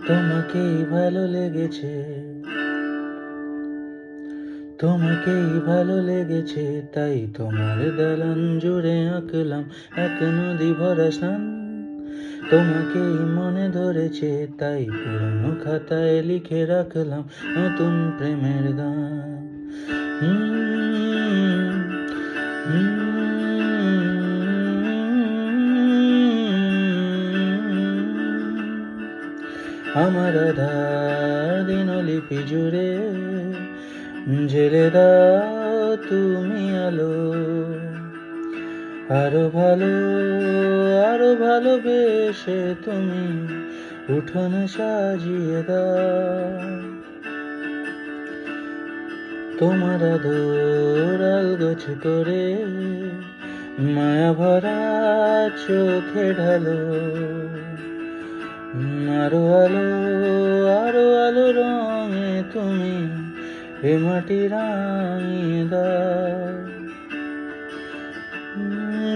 তোমাকেই ভালো লেগেছে, তোমাকেই ভালো লেগেছে, তাই তোমার দালান জুড়ে আঁকলাম এক নদী ভরা স্নান। তোমাকেই মনে ধরেছে, তাই পুরনো খাতায় লিখে রাখলাম নতুন প্রেমের গান। হুম, আমার আধার দিনলিপি জুড়ে জেলে দাও তুমি আলো, আরো ভালো, আরো ভালোবেসে তুমি উঠোন সাজিয়ে দাও। তোমার আদর আলগোছ করে মায়া ভরা চোখে ঢালো, আরো আলো, আরো আলো রঙে তুমি এ মাটি রাঙিয়ে দাও।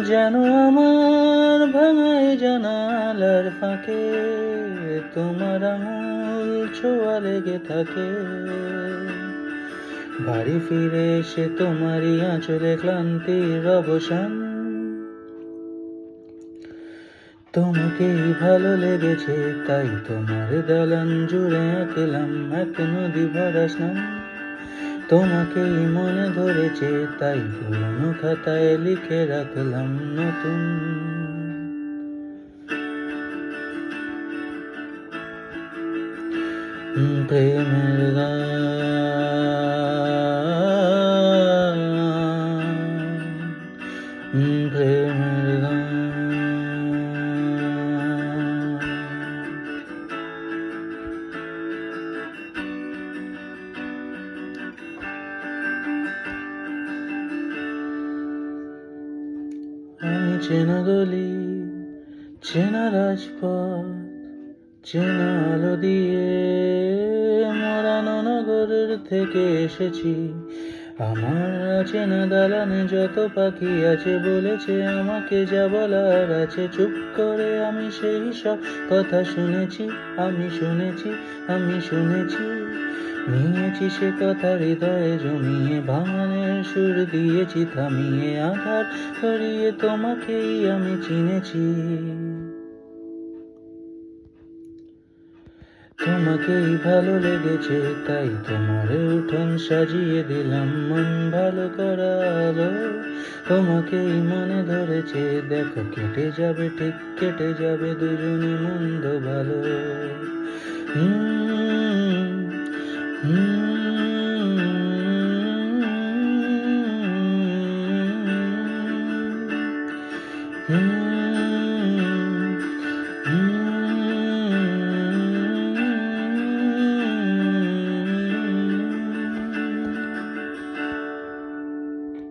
যেন আমার ভাঙায় জানালার ফাঁকে তোমার আঙুল ছোঁয়া লেগে থাকে। বাড়ি ফিরে এসে তোমারই আঁচলে ক্লান্তির অবসান। তোমাকেই ভালো লেগেছে, তাই তোমার দালান জুড়ে আঁকলাম এক নদী ভরা স্নান। তোমাকেই মনে ধরেছে, তাই পুরনো খাতায় লিখে রাখলাম নতুন প্রেমের গান, প্রেমের গান। আমি চেনা গলি, চেনা রাজপথ, চেনা আলো দিয়ে মরানো নগরের থেকে এসেছি। আমার চেনা দালানে যত পাখি আছে বলেছে আমাকে যা বলার আছে। চুপ করে আমি সেই সব কথা শুনেছি, আমি শুনেছি, আমি শুনেছি। নিয়েছি সে কথা হৃদয়ে জমিয়ে, ভাঙানের সুর দিয়েছি থামিয়ে, আধার ধরিয়ে তোমাকেই আমি চিনেছি। তোমাকেই ভালো লেগেছে, তাই তোমার উঠোন সাজিয়ে দিলাম মন ভালো করা আলো। তোমাকেই মনে ধরেছে, দেখো কেটে যাবে, ঠিক কেটে যাবে দুজনে মন্দ ভালো। হুম, হুম।